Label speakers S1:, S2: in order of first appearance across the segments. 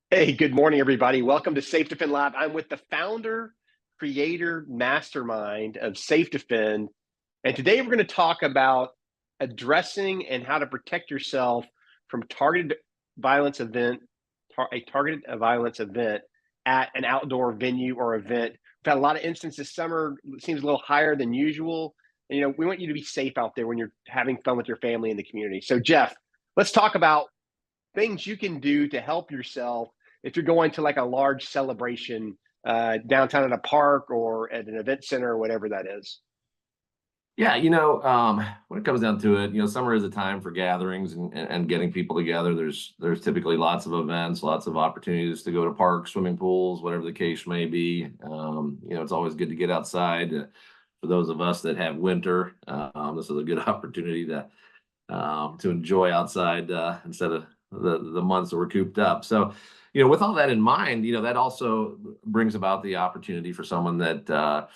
S1: Hey, good morning, everybody. Welcome to SafeDefend Lab. I'm with the founder, creator, mastermind of SafeDefend. And today we're going to talk about addressing and how to protect yourself from violence event, a targeted violence event at an outdoor venue or event. We've had a lot of instances this summer. It seems a little higher than usual. And, we want you to be safe out there when you're having fun with your family and the community. So, Jeff, let's talk about things you can do to help yourself if you're going to like a large celebration downtown at a park or at an event center or whatever that is.
S2: Yeah, when it comes down to it, summer is a time for gatherings and getting people together. There's typically lots of events, lots of opportunities to go to parks, swimming pools, whatever the case may be. It's always good to get outside. For those of us that have winter, this is a good opportunity to enjoy outside instead of the months that we're cooped up. So, with all that in mind, that also brings about the opportunity for someone that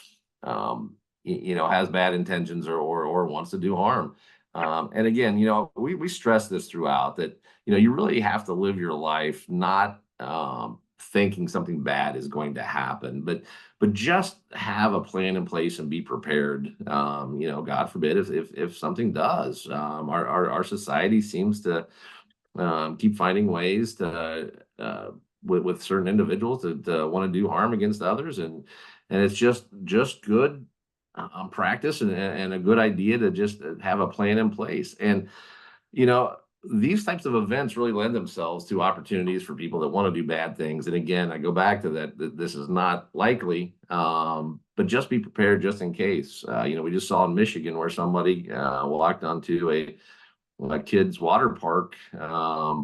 S2: has bad intentions or wants to do harm. And again, we stress this throughout that, you really have to live your life not thinking something bad is going to happen, but just have a plan in place and be prepared. God forbid if something does. Our society seems to keep finding ways to with certain individuals to want to do harm against others, and it's just good practice and a good idea to just have a plan in place. And you know these types of events really lend themselves to opportunities for people that want to do bad things. And again, I go back to that this is not likely, but just be prepared just in case. We just saw in Michigan where somebody walked onto a kid's water park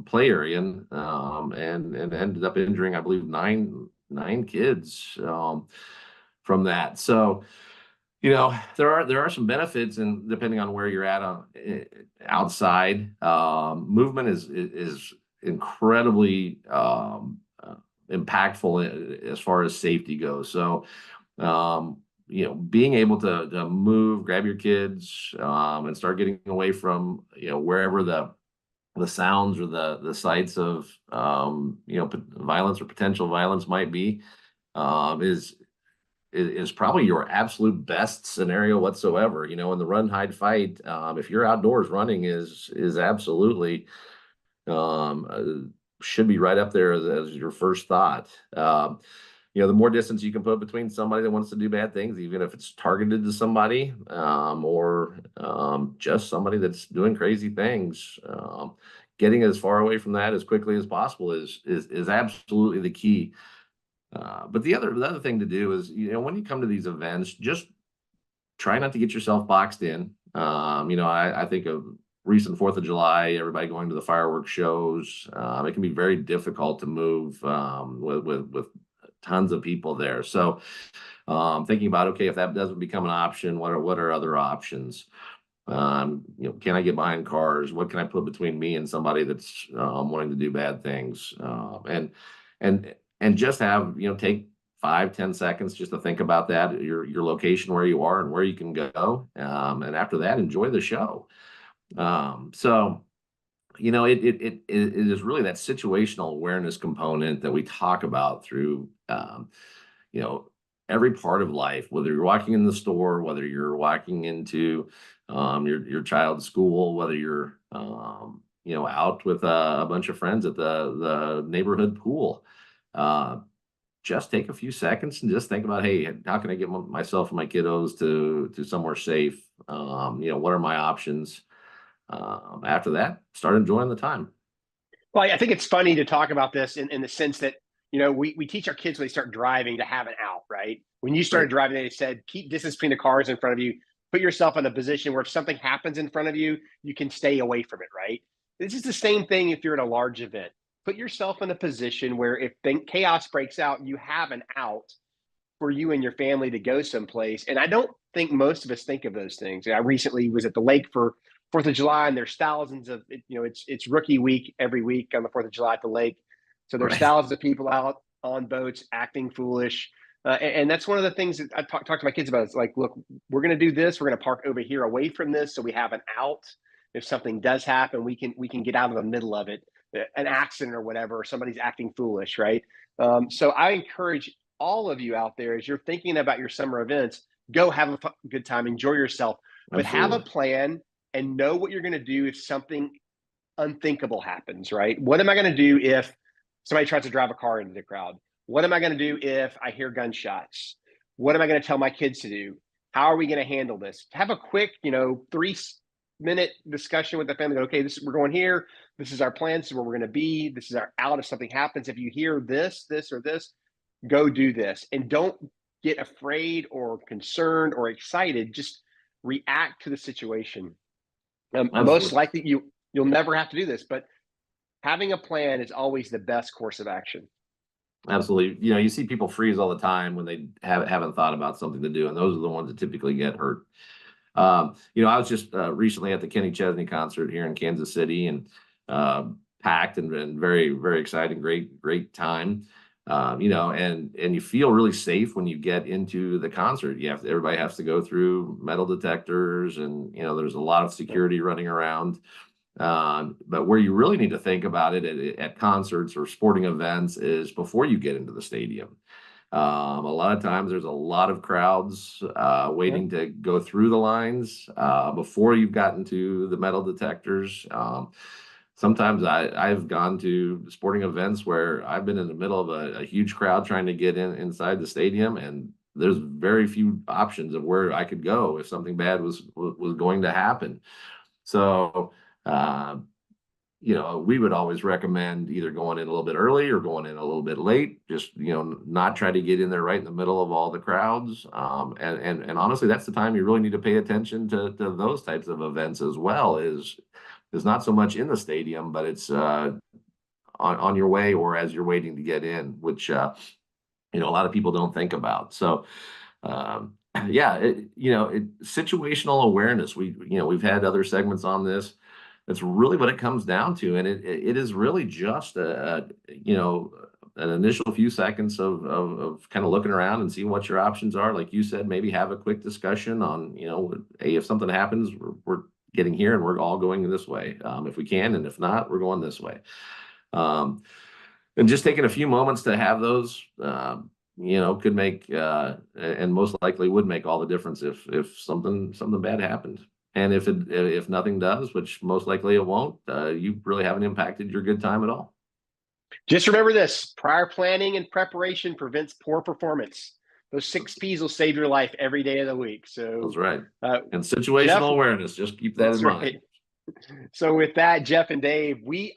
S2: play area, and ended up injuring, I believe, nine kids from that. So there are some benefits, and depending on where you're at outside, movement is incredibly impactful as far as safety goes. So being able to move, grab your kids, and start getting away from wherever the sounds or the sights of violence or potential violence might be, is probably your absolute best scenario whatsoever. In the run, hide, fight, if you're outdoors, running is absolutely should be right up there as your first thought. The more distance you can put between somebody that wants to do bad things, even if it's targeted to somebody, or just somebody that's doing crazy things, getting as far away from that as quickly as possible is absolutely the key. But the other thing to do is, when you come to these events, just try not to get yourself boxed in. I think of recent 4th of July, everybody going to the fireworks shows. It can be very difficult to move with tons of people there. So thinking about, okay, if that doesn't become an option, what are other options? Can I get behind cars? What can I put between me and somebody that's wanting to do bad things? And just have, take 5-10 seconds just to think about that, your location, where you are and where you can go. And after that, enjoy the show. So it is really that situational awareness component that we talk about through you know every part of life, whether you're walking in the store, whether you're walking into your child's school, whether you're out with a bunch of friends at the neighborhood pool. uh, just take a few seconds and just think about, hey, how can I get myself and my kiddos to somewhere safe? What are my options? After that, start enjoying the time.
S1: Well, I think it's funny to talk about this in the sense that, we teach our kids when they start driving to have an out, right? When you started
S2: Right.
S1: driving, they said, keep distance between the cars in front of you, put yourself in a position where if something happens in front of you, you can stay away from it, right? This is the same thing if you're at a large event. Put yourself in a position where if chaos breaks out, you have an out for you and your family to go someplace. And I don't think most of us think of those things. I recently was at the lake for 4th of July, and there's thousands of, it's rookie week every week on the 4th of July at the lake. So there's
S2: Right.
S1: thousands of people out on boats acting foolish. And that's one of the things that I talk to my kids about. It's like, look, we're going to do this. We're going to park over here away from this so we have an out. If something does happen, we can get out of the middle of it an accident or whatever, or somebody's acting foolish, right? So I encourage all of you out there, as you're thinking about your summer events, go have a good time, enjoy yourself, but have a
S2: Absolutely.
S1: plan and know what you're going to do if something unthinkable happens, right? What am I going to do if somebody tries to drive a car into the crowd? What am I going to do if I hear gunshots? What am I going to tell my kids to do? How are we going to handle this? Have a quick, 3-minute discussion with the family. Okay, we're going here. This is our plan. This is where we're going to be. This is our out if something happens. If you hear this, or this, go do this. And don't get afraid or concerned or excited. Just react to the situation. Most
S2: Absolutely.
S1: likely you'll never have to do this, but having a plan is always the best course of action.
S2: Absolutely. You see people freeze all the time when they haven't thought about something to do, and those are the ones that typically get hurt. I was just recently at the Kenny Chesney concert here in Kansas City, and packed and very, very exciting, great time. And you feel really safe when you get into the concert. Everybody has to go through metal detectors, and there's a lot of security running around. But where you really need to think about it at concerts or sporting events is before you get into the stadium. A lot of times there's a lot of crowds
S1: Yeah.
S2: waiting to go through the lines before you've gotten to the metal detectors. Sometimes I've gone to sporting events where I've been in the middle of a huge crowd trying to get inside the stadium, and there's very few options of where I could go if something bad was going to happen. So, uh, we would always recommend either going in a little bit early or going in a little bit late. Just, not try to get in there right in the middle of all the crowds. And honestly, that's the time you really need to pay attention to those types of events as well. Is not so much in the stadium, but it's on your way or as you're waiting to get in, which a lot of people don't think about. So yeah, situational awareness. We've had other segments on this. That's really what it comes down to, and it is really just an initial few seconds of kind of looking around and seeing what your options are. Like you said, maybe have a quick discussion on hey, if something happens, we're getting here and we're all going this way, if we can, and if not, we're going this way. And just taking a few moments to have those, could make and most likely would make all the difference if something bad happened. And if nothing does, which most likely it won't, you really haven't impacted your good time at all.
S1: Just remember this: prior planning and preparation prevents poor performance. Those 6 P's will save your life every day of the week.
S2: That's
S1: So,
S2: right.
S1: uh,
S2: And
S1: Jeff,
S2: situational awareness, just keep that
S1: that's
S2: in mind.
S1: right. So, with that, Jeff and Dave, we